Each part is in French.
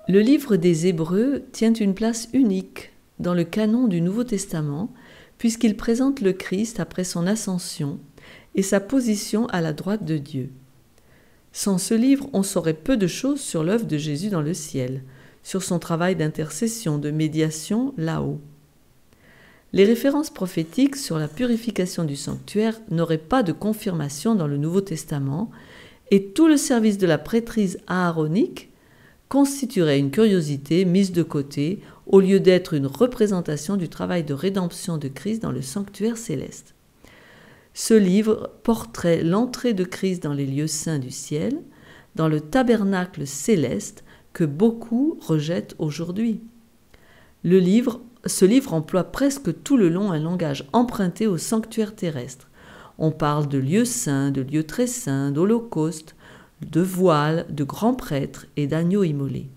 Le livre des Hébreux tient une place unique dans le canon du Nouveau Testament, puisqu'il présente le Christ après son ascension et sa position à la droite de Dieu. Sans ce livre, on saurait peu de choses sur l'œuvre de Jésus dans le ciel, sur son travail d'intercession, de médiation là-haut. Les références prophétiques sur la purification du sanctuaire n'auraient pas de confirmation dans le Nouveau Testament, et tout le service de la prêtrise aaronique constituerait une curiosité mise de côté au lieu d'être une représentation du travail de rédemption de Christ dans le sanctuaire céleste. Ce livre porterait l'entrée de Christ dans les lieux saints du ciel, dans le tabernacle céleste que beaucoup rejettent aujourd'hui. Ce livre emploie presque tout le long un langage emprunté au sanctuaire terrestre. On parle de lieux saints, de lieux très saints, d'holocaustes, de voiles, de grands prêtres et d'agneaux immolés.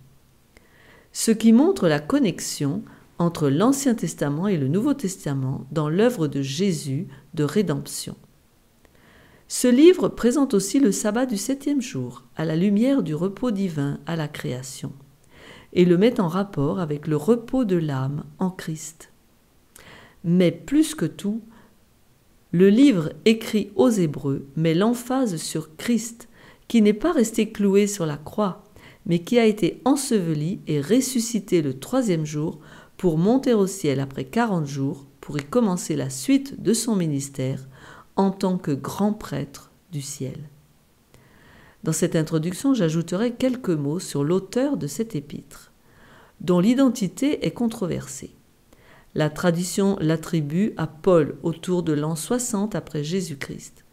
Ce qui montre la connexion entre l'Ancien Testament et le Nouveau Testament dans l'œuvre de Jésus de rédemption. Ce livre présente aussi le sabbat du 7e jour, à la lumière du repos divin à la création, et le met en rapport avec le repos de l'âme en Christ. Mais plus que tout, le livre écrit aux Hébreux met l'emphase sur Christ, qui n'est pas resté cloué sur la croix, mais qui a été enseveli et ressuscité le 3e jour pour monter au ciel après 40 jours, pour y commencer la suite de son ministère en tant que grand prêtre du ciel. Dans cette introduction, j'ajouterai quelques mots sur l'auteur de cet épître, dont l'identité est controversée. La tradition l'attribue à Paul autour de l'an 60 après Jésus-Christ.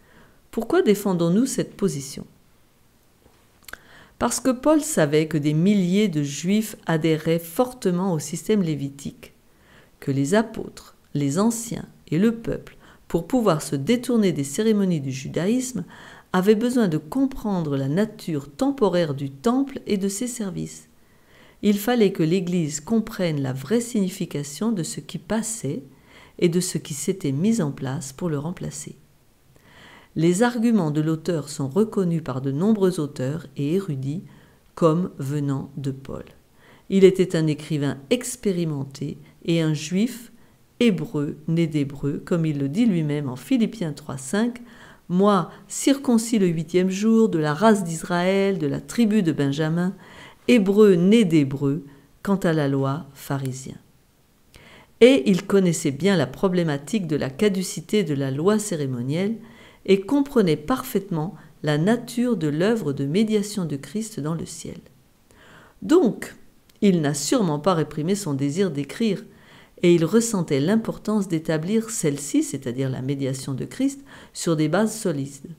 Pourquoi défendons-nous cette position ? Parce que Paul savait que des milliers de Juifs adhéraient fortement au système lévitique, que les apôtres, les anciens et le peuple, pour pouvoir se détourner des cérémonies du judaïsme, avaient besoin de comprendre la nature temporaire du temple et de ses services. Il fallait que l'Église comprenne la vraie signification de ce qui passait et de ce qui s'était mis en place pour le remplacer. Les arguments de l'auteur sont reconnus par de nombreux auteurs et érudits comme venant de Paul. Il était un écrivain expérimenté et un juif hébreu né d'hébreu, comme il le dit lui-même en Philippiens 3,5 « Moi, circoncis le 8e jour, de la race d'Israël, de la tribu de Benjamin, hébreu né d'hébreu, quant à la loi, pharisien. » Et il connaissait bien la problématique de la caducité de la loi cérémonielle et comprenait parfaitement la nature de l'œuvre de médiation de Christ dans le ciel. Donc, il n'a sûrement pas réprimé son désir d'écrire, et il ressentait l'importance d'établir celle-ci, c'est-à-dire la médiation de Christ, sur des bases solides.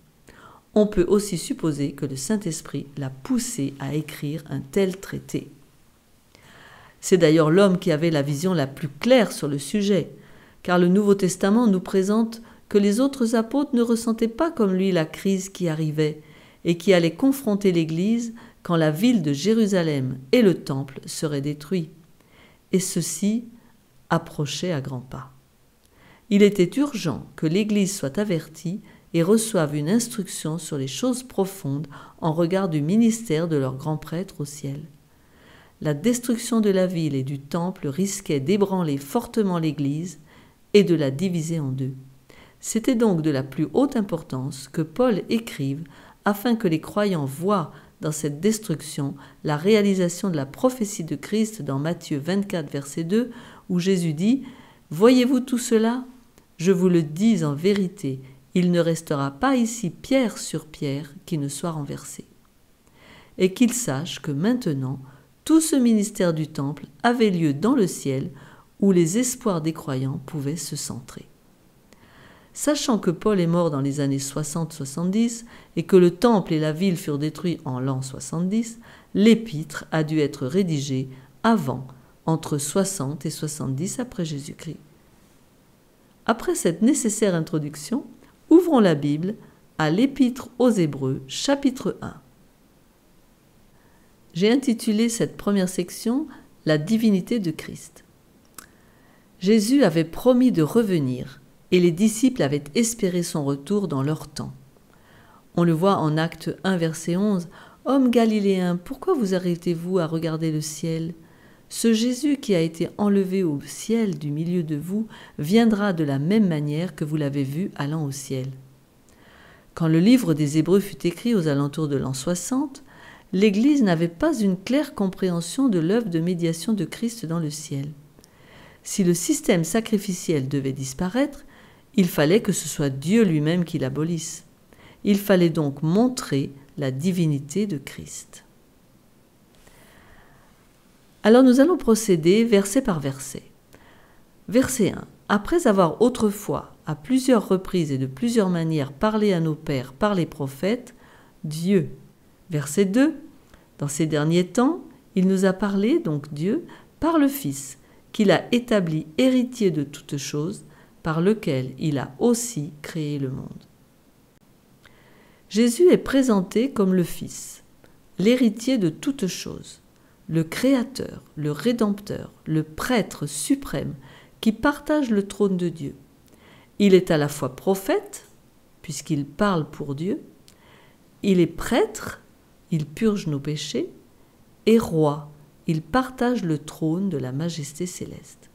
On peut aussi supposer que le Saint-Esprit l'a poussé à écrire un tel traité. C'est d'ailleurs l'homme qui avait la vision la plus claire sur le sujet, car le Nouveau Testament nous présente que les autres apôtres ne ressentaient pas comme lui la crise qui arrivait et qui allait confronter l'Église quand la ville de Jérusalem et le temple seraient détruits. Et ceci approchait à grands pas. Il était urgent que l'Église soit avertie et reçoive une instruction sur les choses profondes en regard du ministère de leur grand prêtre au ciel. La destruction de la ville et du temple risquait d'ébranler fortement l'Église et de la diviser en deux. C'était donc de la plus haute importance que Paul écrive afin que les croyants voient dans cette destruction la réalisation de la prophétie de Christ dans Matthieu 24, verset 2, où Jésus dit « Voyez-vous tout cela ? Je vous le dis en vérité, il ne restera pas ici pierre sur pierre qui ne soit renversée. » Et qu'ils sachent que maintenant, tout ce ministère du temple avait lieu dans le ciel où les espoirs des croyants pouvaient se centrer. Sachant que Paul est mort dans les années 60-70 et que le temple et la ville furent détruits en l'an 70, l'épître a dû être rédigé avant, entre 60 et 70 après Jésus-Christ. Après cette nécessaire introduction, ouvrons la Bible à l'Épître aux Hébreux, chapitre 1. J'ai intitulé cette première section « La divinité de Christ ». Jésus avait promis de revenir et les disciples avaient espéré son retour dans leur temps. On le voit en Actes 1, verset 11, « Hommes galiléens, pourquoi vous arrêtez-vous à regarder le ciel ? Ce Jésus qui a été enlevé au ciel du milieu de vous viendra de la même manière que vous l'avez vu allant au ciel. » Quand le livre des Hébreux fut écrit aux alentours de l'an 60, l'Église n'avait pas une claire compréhension de l'œuvre de médiation de Christ dans le ciel. Si le système sacrificiel devait disparaître, il fallait que ce soit Dieu lui-même qui l'abolisse. Il fallait donc montrer la divinité de Christ. Alors nous allons procéder verset par verset. Verset 1. Après avoir autrefois, à plusieurs reprises et de plusieurs manières, parlé à nos pères par les prophètes, Dieu. Verset 2. Dans ces derniers temps, il nous a parlé, donc Dieu, par le Fils, qu'il a établi héritier de toutes choses, par lequel il a aussi créé le monde. Jésus est présenté comme le Fils, l'héritier de toutes choses, le Créateur, le Rédempteur, le Prêtre suprême qui partage le trône de Dieu. Il est à la fois prophète, puisqu'il parle pour Dieu, il est prêtre, il purge nos péchés, et roi, il partage le trône de la majesté céleste.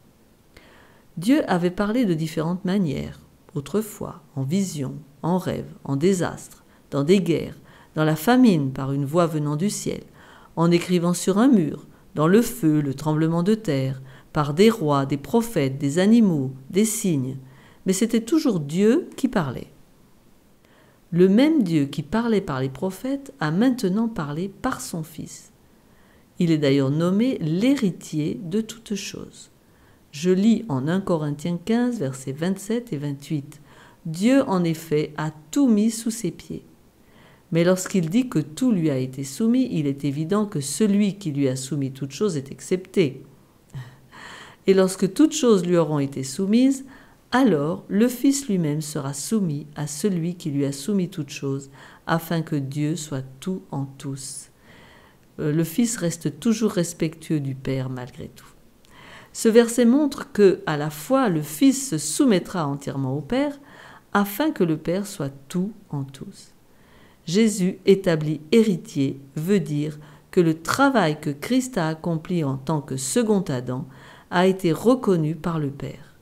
Dieu avait parlé de différentes manières, autrefois, en vision, en rêve, en désastre, dans des guerres, dans la famine par une voix venant du ciel, en écrivant sur un mur, dans le feu, le tremblement de terre, par des rois, des prophètes, des animaux, des signes, mais c'était toujours Dieu qui parlait. Le même Dieu qui parlait par les prophètes a maintenant parlé par son Fils. Il est d'ailleurs nommé l'héritier de toutes choses. Je lis en 1 Corinthiens 15, versets 27 et 28. Dieu, en effet, a tout mis sous ses pieds. Mais lorsqu'il dit que tout lui a été soumis, il est évident que celui qui lui a soumis toutes choses est excepté. Et lorsque toutes choses lui auront été soumises, alors le Fils lui-même sera soumis à celui qui lui a soumis toutes choses, afin que Dieu soit tout en tous. Le Fils reste toujours respectueux du Père malgré tout. Ce verset montre que, à la fois, le Fils se soumettra entièrement au Père, afin que le Père soit tout en tous. Jésus établi héritier veut dire que le travail que Christ a accompli en tant que second Adam a été reconnu par le Père.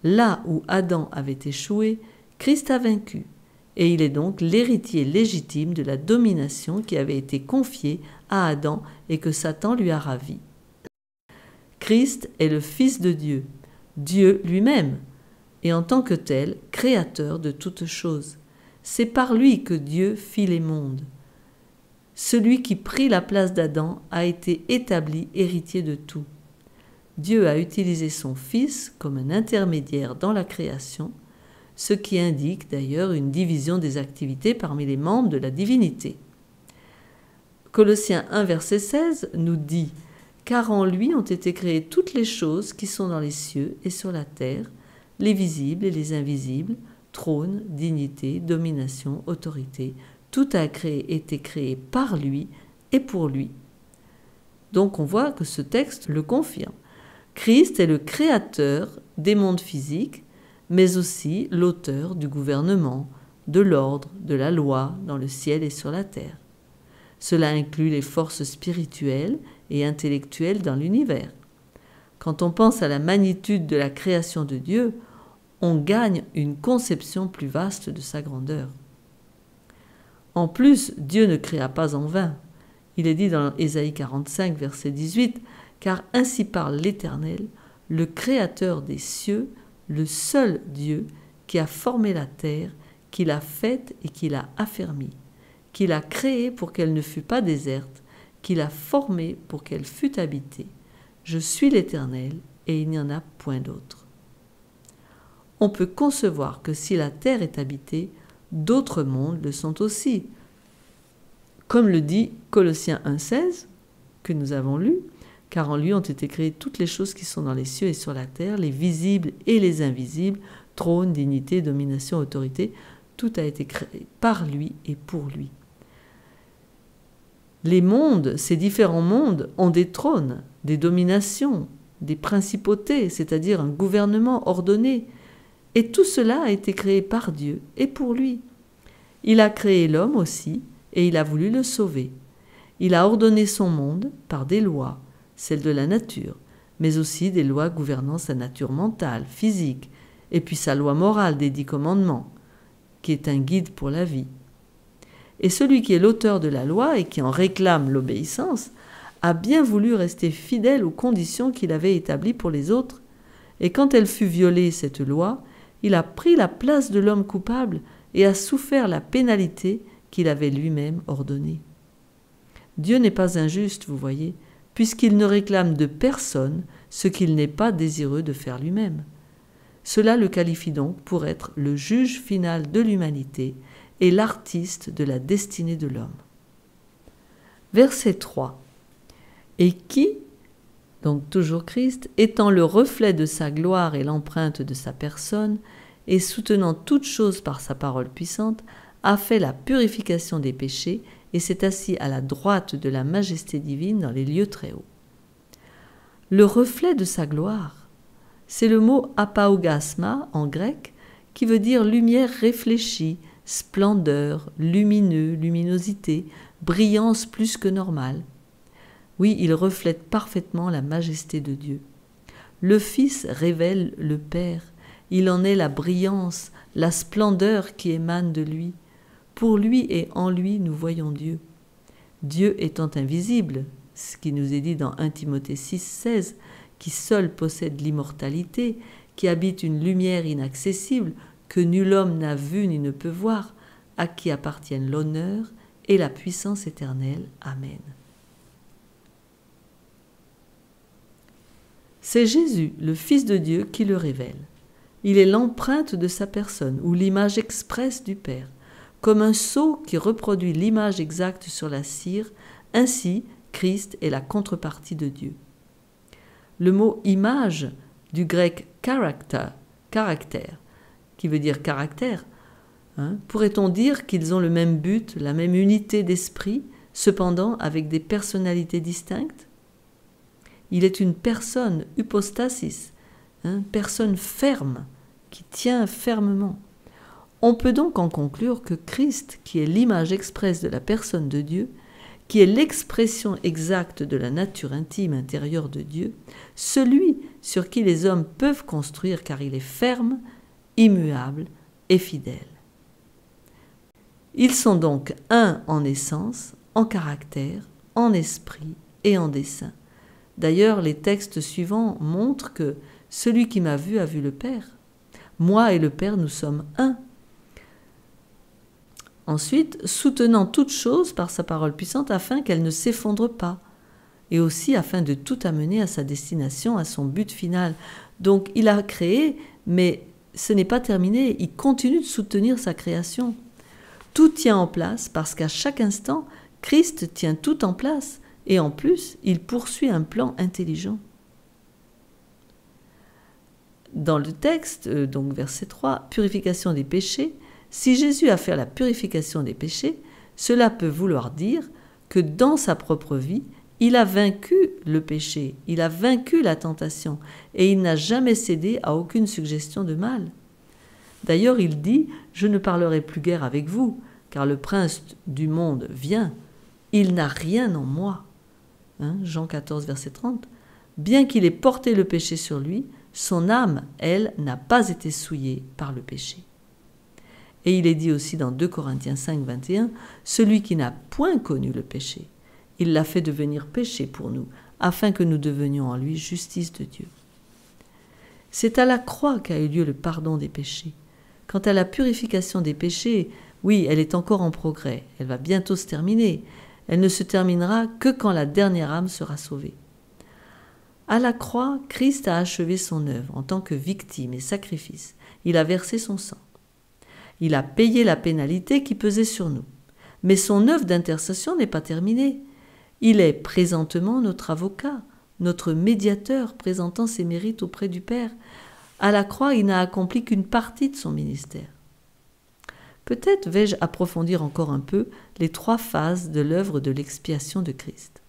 Là où Adam avait échoué, Christ a vaincu, et il est donc l'héritier légitime de la domination qui avait été confiée à Adam et que Satan lui a ravi. Christ est le Fils de Dieu, Dieu lui-même, et en tant que tel, créateur de toutes choses. C'est par lui que Dieu fit les mondes. Celui qui prit la place d'Adam a été établi héritier de tout. Dieu a utilisé son Fils comme un intermédiaire dans la création, ce qui indique d'ailleurs une division des activités parmi les membres de la divinité. Colossiens 1, verset 16 nous dit « Car en lui ont été créées toutes les choses qui sont dans les cieux et sur la terre, les visibles et les invisibles, trône, dignité, domination, autorité, tout a été créé par lui et pour lui. » Donc on voit que ce texte le confirme. Christ est le créateur des mondes physiques, mais aussi l'auteur du gouvernement, de l'ordre, de la loi dans le ciel et sur la terre. Cela inclut les forces spirituelles et intellectuelles dans l'univers. Quand on pense à la magnitude de la création de Dieu, on gagne une conception plus vaste de sa grandeur. En plus, Dieu ne créa pas en vain. Il est dit dans Ésaïe 45, verset 18, « Car ainsi parle l'Éternel, le Créateur des cieux, le seul Dieu qui a formé la terre, qui l'a faite et qui l'a affermie, qui l'a créée pour qu'elle ne fût pas déserte, qui l'a formée pour qu'elle fût habitée. Je suis l'Éternel et il n'y en a point d'autre. » On peut concevoir que si la terre est habitée, d'autres mondes le sont aussi. Comme le dit Colossiens 1,16, que nous avons lu, « Car en lui ont été créées toutes les choses qui sont dans les cieux et sur la terre, les visibles et les invisibles, trône, dignité, domination, autorité, tout a été créé par lui et pour lui. » Les mondes, ces différents mondes, ont des trônes, des dominations, des principautés, c'est-à-dire un gouvernement ordonné. Et tout cela a été créé par Dieu et pour lui. Il a créé l'homme aussi, et il a voulu le sauver. Il a ordonné son monde par des lois, celles de la nature, mais aussi des lois gouvernant sa nature mentale, physique, et puis sa loi morale des 10 commandements, qui est un guide pour la vie. Et celui qui est l'auteur de la loi et qui en réclame l'obéissance a bien voulu rester fidèle aux conditions qu'il avait établies pour les autres, et quand elle fut violée, cette loi, il a pris la place de l'homme coupable et a souffert la pénalité qu'il avait lui-même ordonnée. Dieu n'est pas injuste, vous voyez, puisqu'il ne réclame de personne ce qu'il n'est pas désireux de faire lui-même. Cela le qualifie donc pour être le juge final de l'humanité et l'artiste de la destinée de l'homme. Verset 3. Et qui, donc toujours Christ, étant le reflet de sa gloire et l'empreinte de sa personne, et soutenant toutes choses par sa parole puissante, a fait la purification des péchés et s'est assis à la droite de la majesté divine dans les lieux très hauts. Le reflet de sa gloire, c'est le mot apaugasma en grec, qui veut dire lumière réfléchie, splendeur, lumineux, luminosité, brillance plus que normale. Oui, il reflète parfaitement la majesté de Dieu. Le Fils révèle le Père, il en est la brillance, la splendeur qui émane de lui. Pour lui et en lui, nous voyons Dieu. Dieu étant invisible, ce qui nous est dit dans 1 Timothée 6,16, qui seul possède l'immortalité, qui habite une lumière inaccessible, que nul homme n'a vue ni ne peut voir, à qui appartiennent l'honneur et la puissance éternelle. Amen. C'est Jésus, le Fils de Dieu, qui le révèle. Il est l'empreinte de sa personne, ou l'image expresse du Père. Comme un sceau qui reproduit l'image exacte sur la cire, ainsi Christ est la contrepartie de Dieu. Le mot « image » du grec « caractère », qui veut dire « caractère », pourrait-on dire qu'ils ont le même but, la même unité d'esprit, cependant avec des personnalités distinctes? Il est une personne, hypostasis, personne ferme, qui tient fermement. On peut donc en conclure que Christ, qui est l'image expresse de la personne de Dieu, qui est l'expression exacte de la nature intime intérieure de Dieu, celui sur qui les hommes peuvent construire car il est ferme, immuable et fidèle. Ils sont donc un en essence, en caractère, en esprit et en dessein. D'ailleurs, les textes suivants montrent que celui qui m'a vu a vu le Père. Moi et le Père, nous sommes un. Ensuite, soutenant toutes choses par sa parole puissante afin qu'elle ne s'effondre pas, et aussi afin de tout amener à sa destination, à son but final. Donc il a créé, mais ce n'est pas terminé, il continue de soutenir sa création. Tout tient en place parce qu'à chaque instant, Christ tient tout en place, et en plus, il poursuit un plan intelligent. Dans le texte, donc verset 3, purification des péchés, si Jésus a fait la purification des péchés, cela peut vouloir dire que dans sa propre vie, il a vaincu le péché, il a vaincu la tentation et il n'a jamais cédé à aucune suggestion de mal. D'ailleurs, il dit « Je ne parlerai plus guère avec vous, car le prince du monde vient, il n'a rien en moi. » Jean 14, verset 30. « Bien qu'il ait porté le péché sur lui, son âme, elle, n'a pas été souillée par le péché. » Et il est dit aussi dans 2 Corinthiens 5, 21, « Celui qui n'a point connu le péché, il l'a fait devenir péché pour nous, afin que nous devenions en lui justice de Dieu. » C'est à la croix qu'a eu lieu le pardon des péchés. Quant à la purification des péchés, oui, elle est encore en progrès, elle va bientôt se terminer. Elle ne se terminera que quand la dernière âme sera sauvée. À la croix, Christ a achevé son œuvre en tant que victime et sacrifice. Il a versé son sang. Il a payé la pénalité qui pesait sur nous. Mais son œuvre d'intercession n'est pas terminée. Il est présentement notre avocat, notre médiateur présentant ses mérites auprès du Père. À la croix, il n'a accompli qu'une partie de son ministère. Peut-être vais-je approfondir encore un peu les 3 phases de l'œuvre de l'expiation de Christ.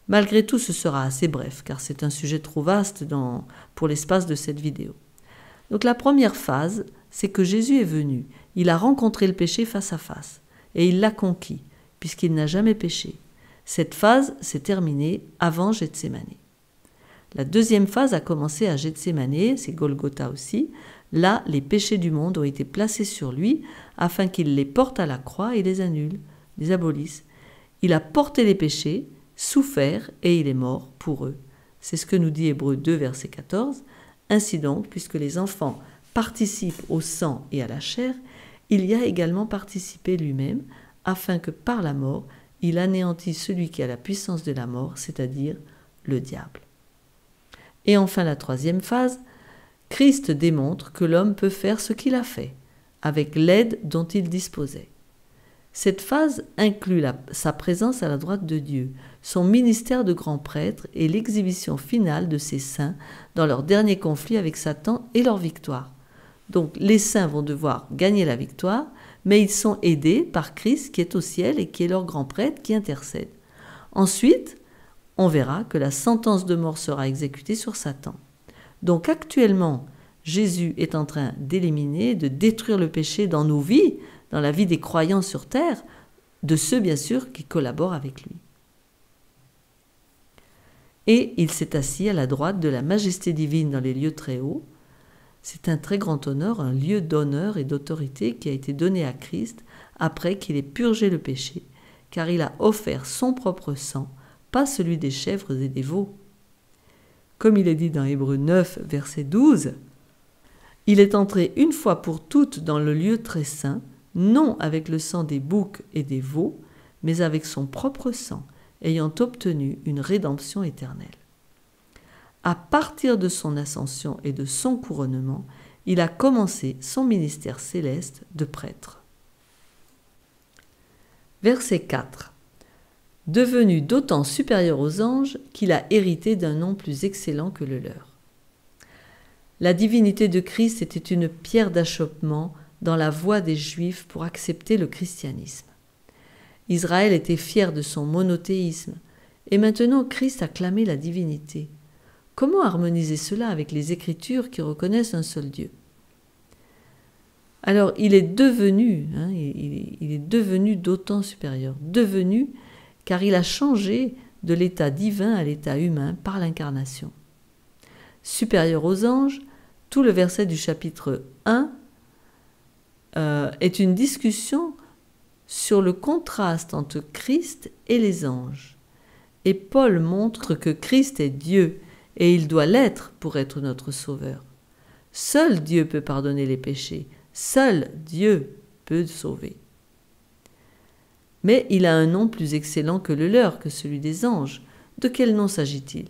Malgré tout, ce sera assez bref, car c'est un sujet trop vaste pour l'espace de cette vidéo. Donc la première phase, c'est que Jésus est venu, il a rencontré le péché face à face, et il l'a conquis, puisqu'il n'a jamais péché. Cette phase s'est terminée avant Gethsémane. La deuxième phase a commencé à Gethsémane, c'est Golgotha aussi. Là, les péchés du monde ont été placés sur lui afin qu'il les porte à la croix et les annule, les abolisse. Il a porté les péchés, souffert et il est mort pour eux. C'est ce que nous dit Hébreux 2, verset 14. Ainsi donc, puisque les enfants participent au sang et à la chair, il y a également participé lui-même, afin que par la mort, il anéantisse celui qui a la puissance de la mort, c'est-à-dire le diable. Et enfin la troisième phase, Christ démontre que l'homme peut faire ce qu'il a fait, avec l'aide dont il disposait. Cette phase inclut sa présence à la droite de Dieu, son ministère de grand prêtre et l'exhibition finale de ses saints dans leur dernier conflit avec Satan et leur victoire. Donc les saints vont devoir gagner la victoire, mais ils sont aidés par Christ qui est au ciel et qui est leur grand prêtre qui intercède. Ensuite, on verra que la sentence de mort sera exécutée sur Satan. Donc actuellement, Jésus est en train d'éliminer, de détruire le péché dans nos vies, dans la vie des croyants sur terre, de ceux bien sûr qui collaborent avec lui. Et il s'est assis à la droite de la majesté divine dans les lieux très hauts. C'est un très grand honneur, un lieu d'honneur et d'autorité qui a été donné à Christ après qu'il ait purgé le péché, car il a offert son propre sang, pas celui des chèvres et des veaux. Comme il est dit dans Hébreux 9, verset 12, « Il est entré une fois pour toutes dans le lieu très saint, non avec le sang des boucs et des veaux, mais avec son propre sang, ayant obtenu une rédemption éternelle. » À partir de son ascension et de son couronnement, il a commencé son ministère céleste de prêtre. Verset 4. Devenu d'autant supérieur aux anges qu'il a hérité d'un nom plus excellent que le leur. La divinité de Christ était une pierre d'achoppement dans la voie des Juifs pour accepter le christianisme. Israël était fier de son monothéisme, et maintenant Christ a clamé la divinité. Comment harmoniser cela avec les Écritures qui reconnaissent un seul Dieu? Alors il est devenu, il est devenu d'autant supérieur, devenu car il a changé de l'état divin à l'état humain par l'incarnation. Supérieur aux anges, tout le verset du chapitre 1 est une discussion sur le contraste entre Christ et les anges. Et Paul montre que Christ est Dieu et il doit l'être pour être notre sauveur. Seul Dieu peut pardonner les péchés, seul Dieu peut sauver. Mais il a un nom plus excellent que le leur, que celui des anges. De quel nom s'agit-il?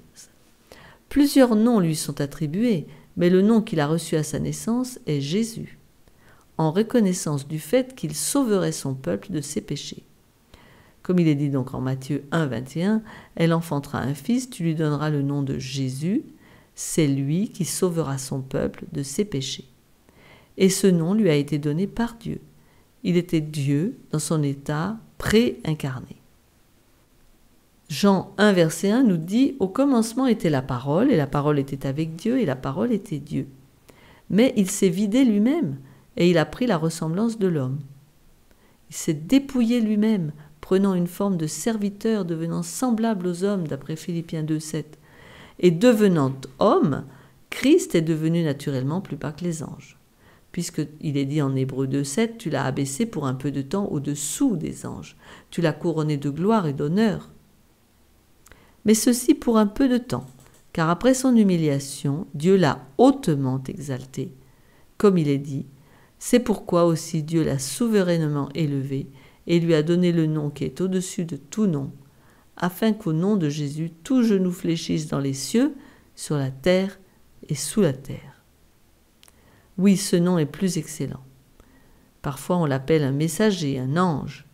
Plusieurs noms lui sont attribués, mais le nom qu'il a reçu à sa naissance est Jésus, en reconnaissance du fait qu'il sauverait son peuple de ses péchés. Comme il est dit donc en Matthieu 1, 21, « Elle enfantera un fils, tu lui donneras le nom de Jésus, c'est lui qui sauvera son peuple de ses péchés. » Et ce nom lui a été donné par Dieu. Il était Dieu dans son état pré-incarné. Jean 1, verset 1 nous dit « Au commencement était la parole, et la parole était avec Dieu, et la parole était Dieu. Mais il s'est vidé lui-même, et il a pris la ressemblance de l'homme. Il s'est dépouillé lui-même, prenant une forme de serviteur, devenant semblable aux hommes, d'après Philippiens 2, 7. Et devenant homme, Christ est devenu naturellement plus bas que les anges. Puisqu'il est dit en Hébreux 2, 7, tu l'as abaissé pour un peu de temps au-dessous des anges. Tu l'as couronné de gloire et d'honneur. Mais ceci pour un peu de temps, car après son humiliation, Dieu l'a hautement exalté. Comme il est dit, c'est pourquoi aussi Dieu l'a souverainement élevé et lui a donné le nom qui est au-dessus de tout nom, afin qu'au nom de Jésus, tout genou fléchisse dans les cieux, sur la terre et sous la terre. Oui, ce nom est plus excellent. Parfois on l'appelle un messager, un ange,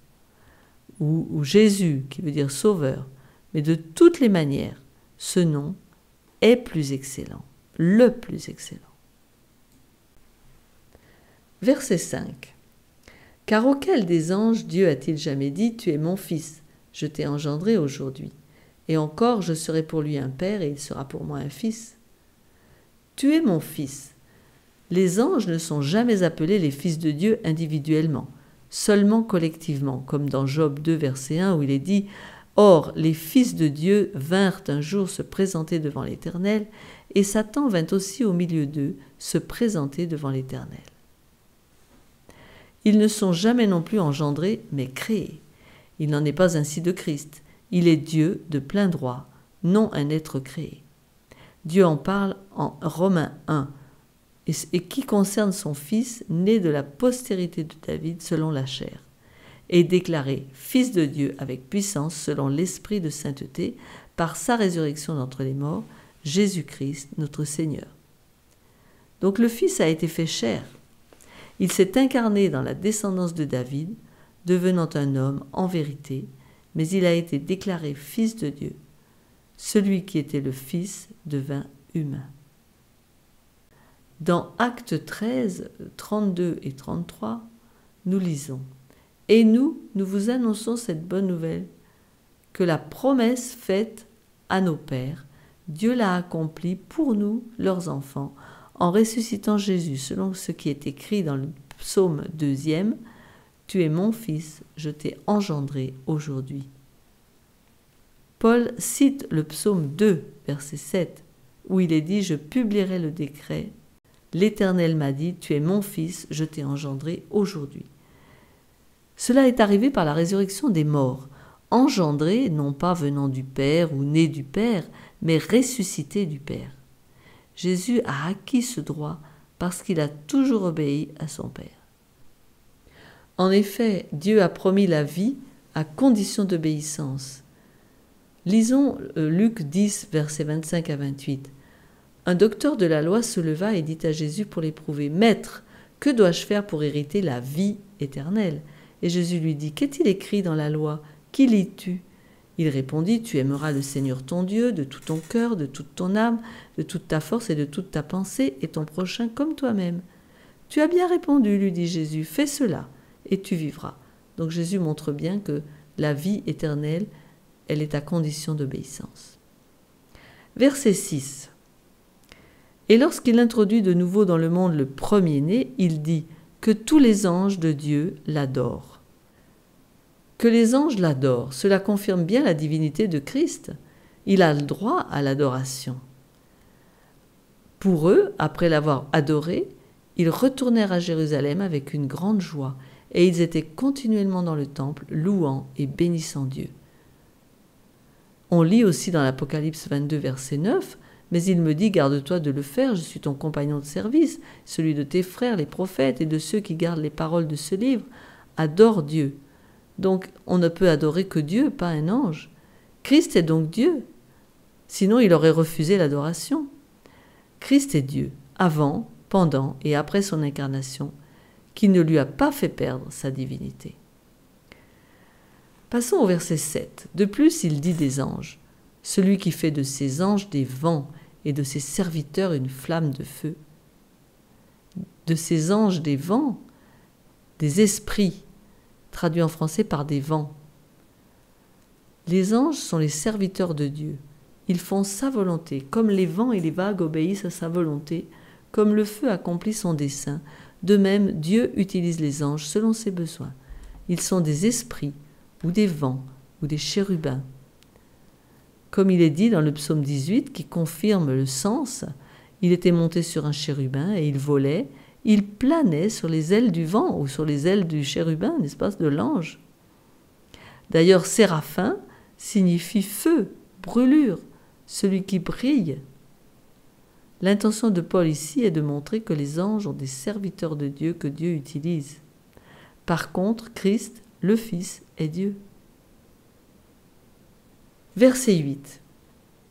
ou Jésus, qui veut dire sauveur. Mais de toutes les manières, ce nom est plus excellent, le plus excellent. Verset 5. Car auquel des anges Dieu a-t-il jamais dit « Tu es mon fils, je t'ai engendré aujourd'hui, et encore je serai pour lui un père et il sera pour moi un fils ». Tu es mon fils. Les anges ne sont jamais appelés les fils de Dieu individuellement, seulement collectivement, comme dans Job 2, verset 1, où il est dit Or, les fils de Dieu vinrent un jour se présenter devant l'Éternel, et Satan vint aussi au milieu d'eux se présenter devant l'Éternel. Ils ne sont jamais non plus engendrés, mais créés. Il n'en est pas ainsi de Christ. Il est Dieu de plein droit, non un être créé. Dieu en parle en Romains 1, et qui concerne son Fils, né de la postérité de David selon la chair, et déclaré Fils de Dieu avec puissance selon l'Esprit de sainteté, par sa résurrection d'entre les morts, Jésus-Christ notre Seigneur. Donc le Fils a été fait chair. Il s'est incarné dans la descendance de David, devenant un homme en vérité, mais il a été déclaré Fils de Dieu. Celui qui était le Fils devint humain. Dans Actes 13, 32 et 33, nous lisons « Et nous vous annonçons cette bonne nouvelle, que la promesse faite à nos pères, Dieu l'a accomplie pour nous, leurs enfants, en ressuscitant Jésus, selon ce qui est écrit dans le psaume 2e, « Tu es mon Fils, je t'ai engendré aujourd'hui. » Paul cite le psaume 2, verset 7, où il est dit « Je publierai le décret. L'Éternel m'a dit, tu es mon Fils, je t'ai engendré aujourd'hui. » Cela est arrivé par la résurrection des morts, engendré non pas venant du Père ou né du Père, mais ressuscité du Père. Jésus a acquis ce droit parce qu'il a toujours obéi à son Père. En effet, Dieu a promis la vie à condition d'obéissance. Lisons Luc 10, versets 25 à 28. Un docteur de la loi se leva et dit à Jésus pour l'éprouver, « Maître, que dois-je faire pour hériter la vie éternelle ?» Et Jésus lui dit, « Qu'est-il écrit dans la loi? Qui lis-tu » Il répondit, « Tu aimeras le Seigneur ton Dieu de tout ton cœur, de toute ton âme, de toute ta force et de toute ta pensée, et ton prochain comme toi-même. » « Tu as bien répondu, lui dit Jésus, fais cela, et tu vivras. » Donc Jésus montre bien que la vie éternelle, elle est à condition d'obéissance. Verset 6. Et lorsqu'il introduit de nouveau dans le monde le premier-né, il dit que tous les anges de Dieu l'adorent. Que les anges l'adorent, cela confirme bien la divinité de Christ. Il a le droit à l'adoration. Pour eux, après l'avoir adoré, ils retournèrent à Jérusalem avec une grande joie, et ils étaient continuellement dans le temple, louant et bénissant Dieu. On lit aussi dans l'Apocalypse 22, verset 9, « Mais il me dit, garde-toi de le faire, je suis ton compagnon de service, celui de tes frères, les prophètes, et de ceux qui gardent les paroles de ce livre. Adore Dieu. » Donc, on ne peut adorer que Dieu, pas un ange. Christ est donc Dieu. Sinon, il aurait refusé l'adoration. Christ est Dieu, avant, pendant et après son incarnation, qui ne lui a pas fait perdre sa divinité. Passons au verset 7. De plus, il dit des anges, « Celui qui fait de ses anges des vents et de ses serviteurs une flamme de feu. » De ses anges des vents, des esprits, traduit en français par des vents. Les anges sont les serviteurs de Dieu. Ils font sa volonté, comme les vents et les vagues obéissent à sa volonté, comme le feu accomplit son dessein. De même, Dieu utilise les anges selon ses besoins. Ils sont des esprits, ou des vents, ou des chérubins. Comme il est dit dans le psaume 18, qui confirme le sens, il était monté sur un chérubin et il volait, il planait sur les ailes du vent ou sur les ailes du chérubin, n'est-ce pas, de l'ange. D'ailleurs, séraphin signifie feu, brûlure, celui qui brille. L'intention de Paul ici est de montrer que les anges ont des serviteurs de Dieu que Dieu utilise. Par contre, Christ, le Fils, est Dieu. Verset 8.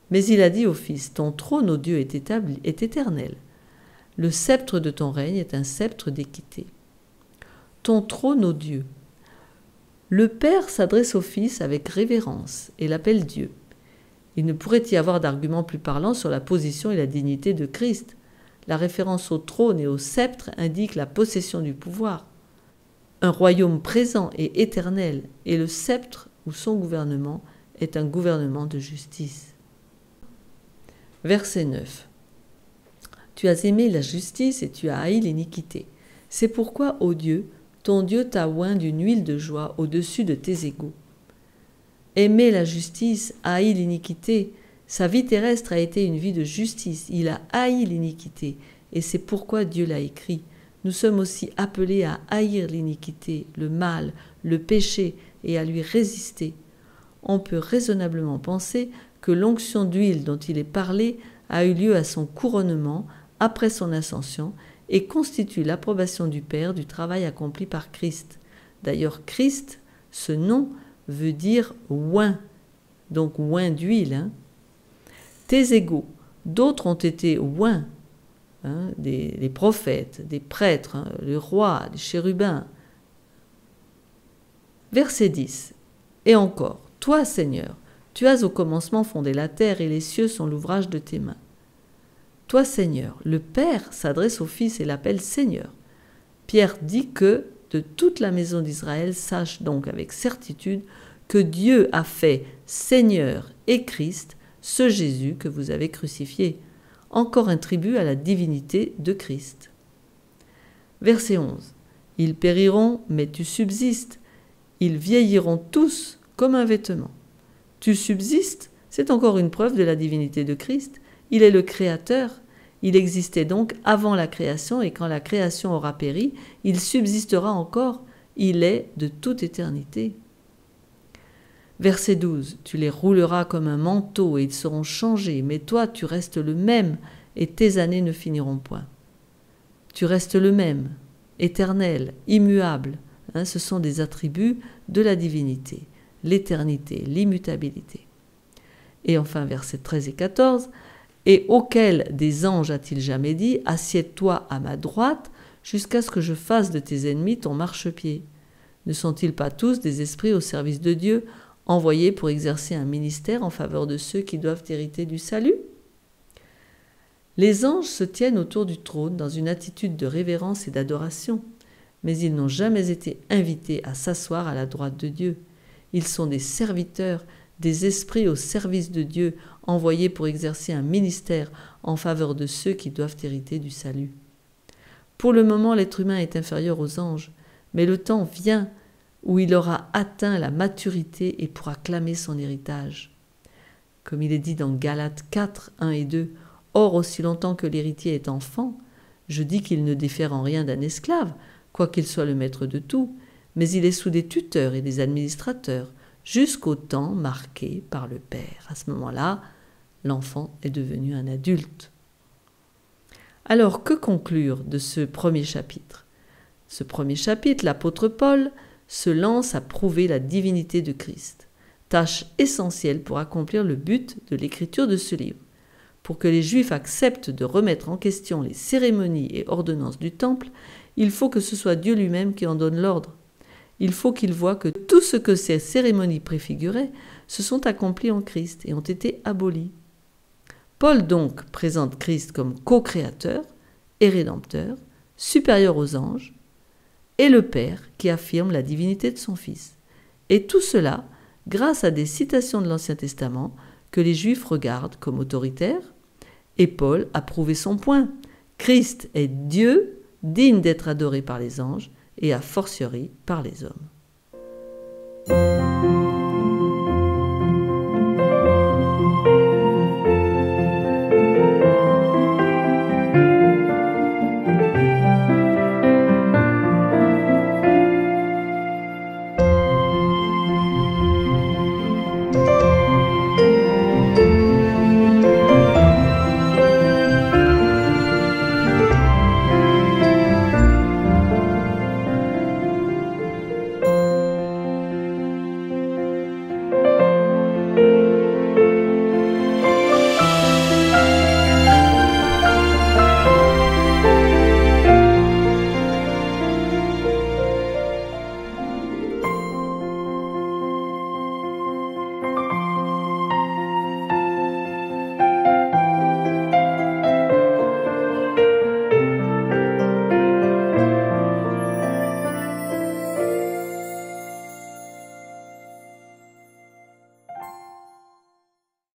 Mais il a dit au Fils, « Ton trône, ô Dieu, est éternel. Le sceptre de ton règne est un sceptre d'équité. » Ton trône, ô Dieu. Le Père s'adresse au Fils avec révérence et l'appelle Dieu. Il ne pourrait y avoir d'argument plus parlant sur la position et la dignité de Christ. La référence au trône et au sceptre indique la possession du pouvoir. Un royaume présent et éternel, et le sceptre ou son gouvernement est un gouvernement de justice. Verset 9. Tu as aimé la justice et tu as haï l'iniquité. C'est pourquoi, ô Dieu, ton Dieu t'a oint d'une huile de joie au-dessus de tes égaux. aimait la justice, haï l'iniquité. Sa vie terrestre a été une vie de justice. Il a haï l'iniquité. Et c'est pourquoi Dieu l'a écrit. Nous sommes aussi appelés à haïr l'iniquité, le mal, le péché et à lui résister. On peut raisonnablement penser que l'onction d'huile dont il est parlé a eu lieu à son couronnement après son ascension et constitue l'approbation du Père du travail accompli par Christ. D'ailleurs, Christ, ce nom veut dire oint, donc oint d'huile. Tes égaux, d'autres ont été oints, les prophètes, des prêtres, les rois, les chérubins. Verset 10. Et encore, toi, Seigneur, tu as au commencement fondé la terre et les cieux sont l'ouvrage de tes mains. Toi, Seigneur, le Père s'adresse au Fils et l'appelle Seigneur. Pierre dit que de toute la maison d'Israël sache donc avec certitude que Dieu a fait Seigneur et Christ ce Jésus que vous avez crucifié. Encore un tribut à la divinité de Christ. Verset 11. Ils périront, mais tu subsistes. Ils vieilliront tous comme un vêtement. Tu subsistes, c'est encore une preuve de la divinité de Christ. Il est le Créateur. Il existait donc avant la création, et quand la création aura péri, il subsistera encore. Il est de toute éternité. Verset 12. Tu les rouleras comme un manteau, et ils seront changés, mais toi tu restes le même, et tes années ne finiront point. Tu restes le même, éternel, immuable. Ce sont des attributs de la divinité, l'éternité, l'immutabilité. Et enfin, versets 13 et 14. Et auquel des anges a-t-il jamais dit, assieds-toi à ma droite, jusqu'à ce que je fasse de tes ennemis ton marchepied? Ne sont-ils pas tous des esprits au service de Dieu, envoyés pour exercer un ministère en faveur de ceux qui doivent hériter du salut? Les anges se tiennent autour du trône dans une attitude de révérence et d'adoration, mais ils n'ont jamais été invités à s'asseoir à la droite de Dieu. Ils sont des serviteurs, des esprits au service de Dieu, envoyés pour exercer un ministère en faveur de ceux qui doivent hériter du salut. Pour le moment, l'être humain est inférieur aux anges, mais le temps vient où il aura atteint la maturité et pourra clamer son héritage. Comme il est dit dans Galates 4, 1 et 2, « Or, aussi longtemps que l'héritier est enfant, je dis qu'il ne diffère en rien d'un esclave, quoiqu'il soit le maître de tout, mais il est sous des tuteurs et des administrateurs, jusqu'au temps marqué par le Père. » À ce moment-là, l'enfant est devenu un adulte. Alors, que conclure de ce premier chapitre? Ce premier chapitre, l'apôtre Paul se lance à prouver la divinité de Christ, tâche essentielle pour accomplir le but de l'écriture de ce livre. Pour que les Juifs acceptent de remettre en question les cérémonies et ordonnances du temple, il faut que ce soit Dieu lui-même qui en donne l'ordre. Il faut qu'ils voient que tout ce que ces cérémonies préfiguraient se sont accomplis en Christ et ont été abolis. Paul donc présente Christ comme co-créateur et rédempteur, supérieur aux anges, et le Père qui affirme la divinité de son Fils. Et tout cela grâce à des citations de l'Ancien Testament que les Juifs regardent comme autoritaires, et Paul a prouvé son point. Christ est Dieu, digne d'être adoré par les anges, et a fortiori par les hommes.